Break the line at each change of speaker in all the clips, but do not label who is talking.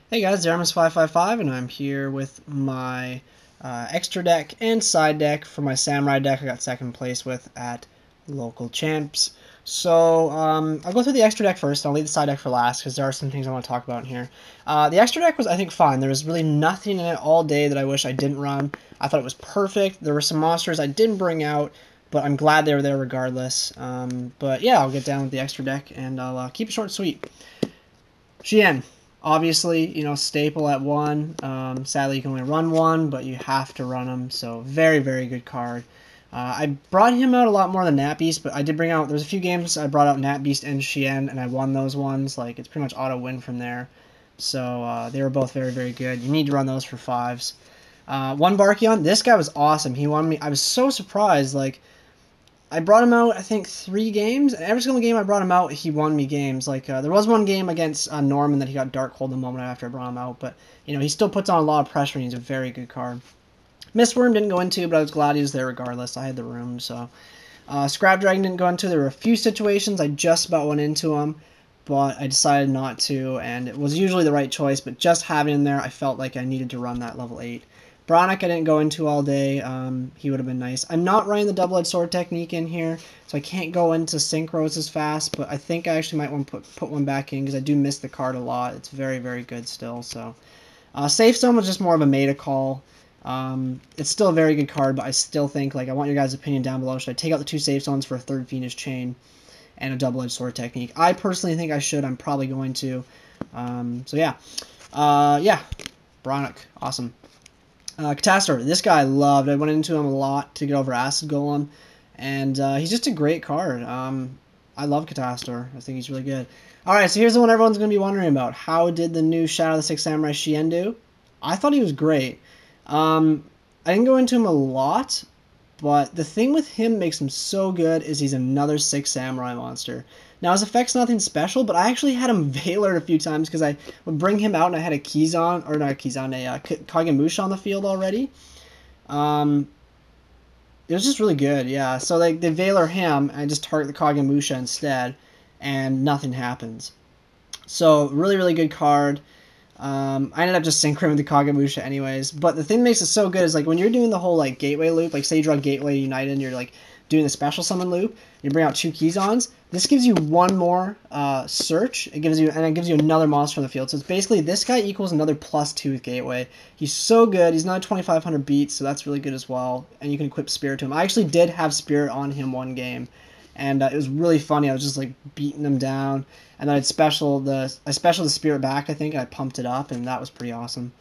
Hey guys, Zeramus555, and I'm here with my extra deck and side deck for my Samurai deck I got second place with at local champs. So I'll go through the extra deck first, and I'll leave the side deck for last because there are some things I want to talk about in here. The extra deck was, I think, fine. There was really nothing in it all day that I wish I didn't run. I thought it was perfect. There were some monsters I didn't bring out, but I'm glad they were there regardless. But yeah, I'll get down with the extra deck, and I'll keep it short and sweet. Shi En, obviously, staple at 1. Sadly, you can only run 1, but you have to run him, so very, very good card. I brought him out a lot more than Nat Beast, but I did bring out, there's a few games I brought out Nat Beast and Shi En, and I won those ones. Like, it's pretty much auto-win from there. So, they were both very, very good. You need to run those for 5s. One Barkion, this guy was awesome. He won me. I was so surprised, like, I brought him out, I think, 3 games, and every single game I brought him out, he won me games. Like, there was one game against Norman that he got Dark Hold the moment after I brought him out, but, he still puts on a lot of pressure, and he's a very good card. Mist Wurm didn't go into, but I was glad he was there regardless. I had the room, so. Scrap Dragon didn't go into. There were a few situations I just about went into him, but I decided not to, and it was usually the right choice, but just having him there, I felt like I needed to run that level 8. Brionac I didn't go into all day. He would have been nice. I'm not running the double-edged sword technique in here, so I can't go into synchros as fast, but I think I actually might want to put one back in because I do miss the card a lot. It's very, very good still. So, Safe Zone was just more of a meta call. It's still a very good card, but I still think, like, I want your guys' opinion down below. Should I take out the 2 Safe Zones for a 3rd Fiendish Chain and a double-edged sword technique? I personally think I should. I'm probably going to. So, yeah. Yeah. Brionac. Awesome. Catastor, this guy I loved. I went into him a lot to get over Acid Golem, and he's just a great card. I love Catastor. I think he's really good. Alright, so here's the one everyone's going to be wondering about. How did the new Shadow of the Six Samurai Shien do? I thought he was great. I didn't go into him a lot, but the thing with him makes him so good is he's another 6 Samurai monster. Now, his effect's nothing special, but I actually had him Veilered a few times because I would bring him out and I had a Kizan, or not a Kizan, a Kagemusha on the field already. It was just really good, yeah. So they Veiler him, and I just target the Kagemusha instead, and nothing happens. So, really, really good card. I ended up just synchroning with the Kagemusha anyways. But the thing that makes it so good is, like, when you're doing the whole, like, gateway loop, like, say you draw Gateway United and you're, like, doing the special summon loop, you bring out 2 Kizans, this gives you one more search. It gives you another monster on the field. So it's basically this guy equals another +2 with Gateway. He's so good. He's not 2,500 beats, so that's really good as well. And you can equip Spirit to him. I actually did have Spirit on him one game, and it was really funny. I was just like beating him down, and then I special the Spirit back, I think, and I pumped it up, and that was pretty awesome.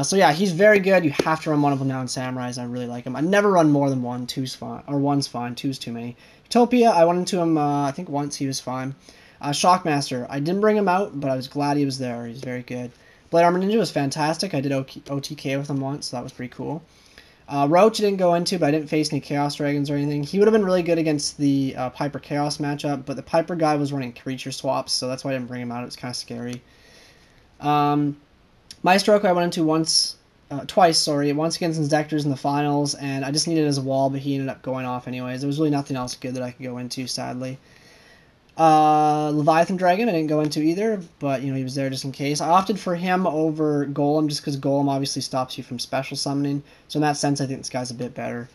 So yeah, he's very good. You have to run one of them now in Samurais. I really like him. I never run more than 1. 2's fine, or 1's fine. 2's too many. Utopia, I went into him, I think once. He was fine. Shockmaster, I didn't bring him out, but I was glad he was there. He's very good. Blade Armor Ninja was fantastic. I did OTK with him once, so that was pretty cool. Roach I didn't go into, but I didn't face any Chaos Dragons or anything. He would have been really good against the Piper Chaos matchup, but the Piper guy was running creature swaps, so that's why I didn't bring him out. It was kind of scary. Maestroke I went into twice against Inzectors in the finals, and I just needed it as a wall, but he ended up going off anyways. There was really nothing else good that I could go into, sadly. Leviathan Dragon I didn't go into either, but, he was there just in case. I opted for him over Golem just because Golem obviously stops you from special summoning, so in that sense I think this guy's a bit better.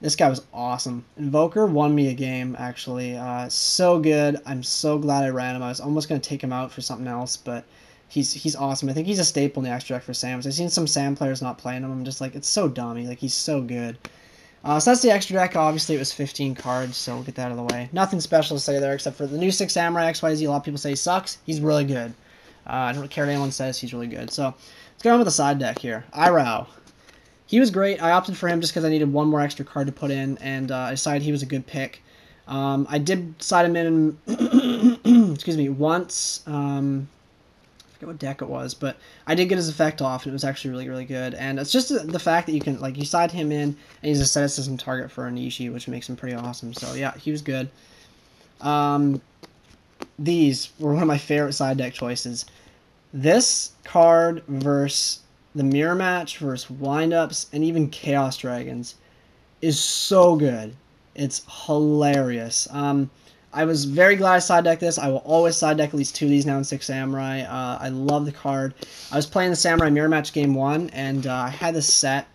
This guy was awesome. Invoker won me a game, actually. So good. I'm so glad I ran him. I was almost going to take him out for something else, but he's awesome. I think he's a staple in the extra deck for Sams. I've seen some Sam players not playing him. I'm just like, it's so dummy. Like, he's so good. So that's the extra deck. Obviously, it was 15 cards, so we'll get that out of the way. Nothing special to say there, except for the new 6 Samurai XYZ. A lot of people say he sucks. He's really good. I don't care what anyone says. He's really good. So let's go on with the side deck here. Irou. He was great. I opted for him just because I needed one more extra card to put in, and I decided he was a good pick. I did side him in, excuse me, once. I forget what deck it was, but I did get his effect off, and it was actually really, really good. And it's just the fact that you can, like, you side him in, and he's a asceticism target for Onishi, which makes him pretty awesome. So yeah, he was good. These were one of my favorite side deck choices. This card versus the mirror match versus windups and even Chaos Dragons is so good. It's hilarious. I I was very glad I side decked this. I will always side deck at least 2 of these now in 6 Samurai. I love the card. I was playing the Samurai Mirror Match Game 1, and I had this set,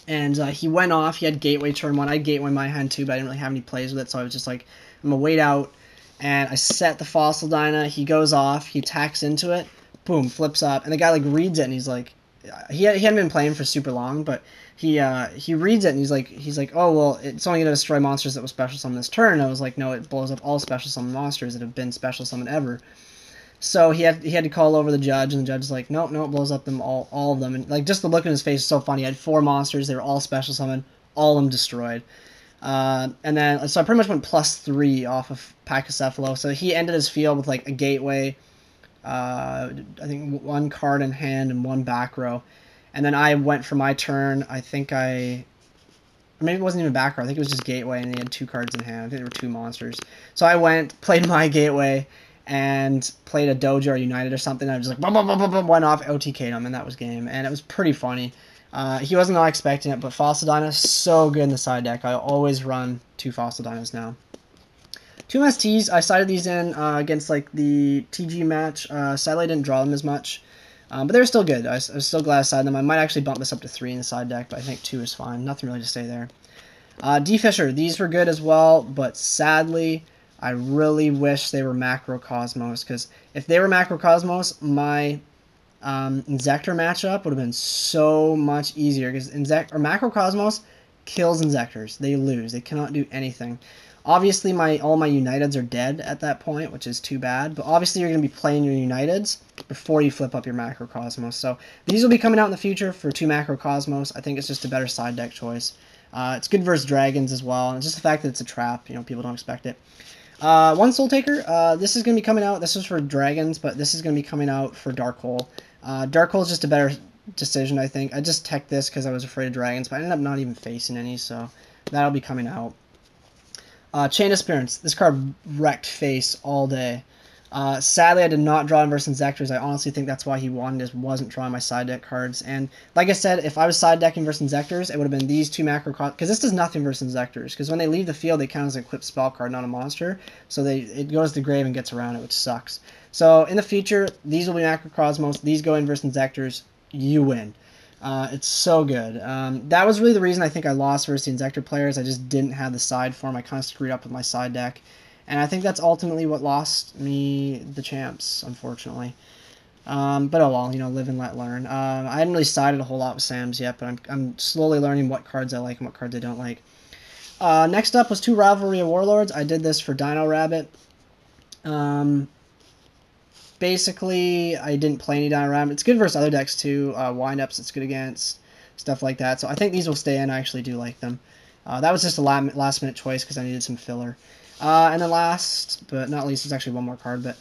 and he went off. He had Gateway turn 1. I had Gateway in my hand too, but I didn't really have any plays with it, so I was just like, I'm going to wait out, and I set the Fossil Dyna. He goes off. He attacks into it. Boom, flips up, and the guy like reads it, and he's like, he hadn't been playing for super long, but he reads it, and he's like, oh well, it's only gonna destroy monsters that were special summoned this turn. And I was like, no, it blows up all special summoned monsters that have been special summoned ever. So he had to call over the judge, and the judge was like, no, it blows up them all of them. And like just the look in his face is so funny. He had 4 monsters, they were all special summoned, all of them destroyed. And then so I pretty much went +3 off of Pachycephalo. So he ended his field with like a Gateway. I think 1 card in hand and 1 back row. And then I went for my turn. I think maybe it wasn't even back row. I think it was just Gateway, and he had 2 cards in hand. I think there were 2 monsters. So I went, played my Gateway, and played a Dojo or United or something. I was like, boom, boom, boom, boom, boom, went off, OTK'd him, and that was game. And it was pretty funny. He wasn't not expecting it, but Fossil Dyna is so good in the side deck. I always run 2 Fossil Dynas now. 2 MSTs, I sided these in against like the TG match. Sadly, I didn't draw them as much, but they were still good. I was still glad I sided them. I might actually bump this up to 3 in the side deck, but I think 2 is fine. Nothing really to say there. D-Fissure, these were good as well, but sadly, I really wish they were Macrocosmos, because if they were Macrocosmos, my Inzektor matchup would have been so much easier, because Macrocosmos kills Inzektors. They lose. They cannot do anything. Obviously, all my Uniteds are dead at that point, which is too bad. But obviously, you're going to be playing your Uniteds before you flip up your Macrocosmos. So these will be coming out in the future for 2 Macrocosmos. I think it's just a better side deck choice. It's good versus Dragons as well. And it's just the fact that it's a trap. People don't expect it. 1 Soul Taker. This is going to be coming out. This was for Dragons, but this is going to be coming out for Dark Hole. Dark Hole is just a better decision, I think. I just teched this because I was afraid of Dragons, but I ended up not even facing any, so that'll be coming out. Chain Disappearance. This card wrecked face all day. Sadly, I did not draw him versus Inzektors. I honestly think that's why he won, just wasn't drawing my side deck cards. And like I said, if I was side decking versus Inzektors, it would have been these 2 macro cards. Because this does nothing versus Inzektors. Because when they leave the field, they count as an equipped spell card, not a monster. So it goes to the grave and gets around it, which sucks. So in the future, these will be Macrocosmos. These go in versus Inzektors. You win. It's so good. That was really the reason I think I lost versus the Inzektor players. I just didn't have the side form. I kind of screwed up with my side deck. And I think that's ultimately what lost me the champs, unfortunately. But oh well, live and let learn. I hadn't really sided a whole lot with Sams yet, but I'm slowly learning what cards I like and what cards I don't like. Next up was 2 Rivalry of Warlords. I did this for Dino Rabbit. Basically, I didn't play any Dino Rabbit. It's good versus other decks too. Windups it's good against, stuff like that. So I think these will stay in. I actually do like them. That was just a last minute choice because I needed some filler. And then last but not least, there's actually 1 more card, but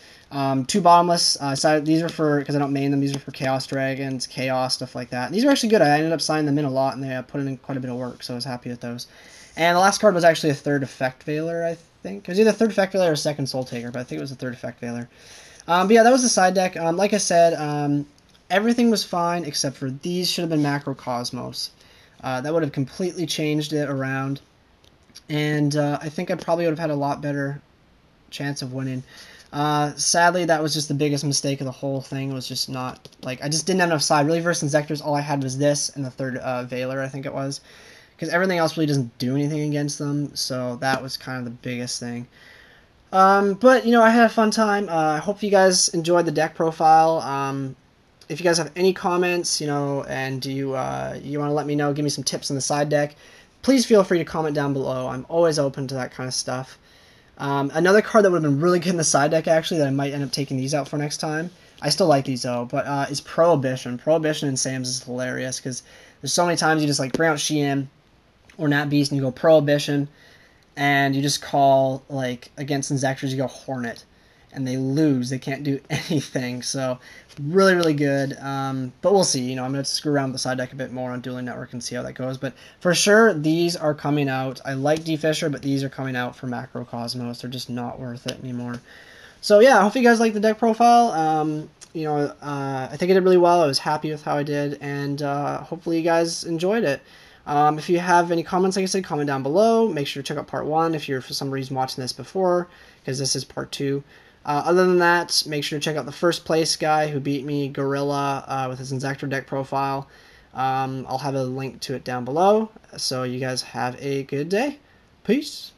2 Bottomless. These are for, because I don't main them, these are for Chaos Dragons, Chaos, stuff like that. And these are actually good. I ended up signing them in a lot, and they put in quite a bit of work, so I was happy with those. And the last card was actually a 3rd Effect Veiler, I think. It was either 3rd Effect Veiler or 2nd Soul Taker, but I think it was a 3rd Effect Veiler. But yeah, that was the side deck. Like I said, everything was fine except for these should have been Macrocosmos. That would have completely changed it around. And I think I probably would have had a lot better chance of winning. Sadly, that was just the biggest mistake of the whole thing. It was just not, like, I just didn't have enough side. Really, versus Inzektors, all I had was this and the 3rd Veiler, I think it was. Because everything else really doesn't do anything against them. So that was kind of the biggest thing. But, I had a fun time. I hope you guys enjoyed the deck profile. If you guys have any comments, and you want to let me know, give me some tips on the side deck, please feel free to comment down below. I'm always open to that kind of stuff. Another card that would have been really good in the side deck, actually, that I might end up taking these out for next time. I still like these, though, but is Prohibition. Prohibition in Sam's is hilarious, because there's so many times you just, bring out Shi En or Nat Beast, and you go Prohibition, and you just call, against Inzektors, you go Hornet, and they lose. They can't do anything, so really, really good. But we'll see. I'm going to screw around with the side deck a bit more on Dueling Network and see how that goes. But for sure, these are coming out. I like D-Fissure, but these are coming out for Macrocosmos. They're just not worth it anymore. So yeah, I hope you guys like the deck profile. I think I did really well. I was happy with how I did, and hopefully you guys enjoyed it. If you have any comments, like I said, comment down below. Make sure to check out part 1 if you're for some reason watching this before, because this is part 2. Other than that, make sure to check out the first place guy who beat me, Gorilla, with his Insector deck profile. I'll have a link to it down below. So you guys have a good day. Peace.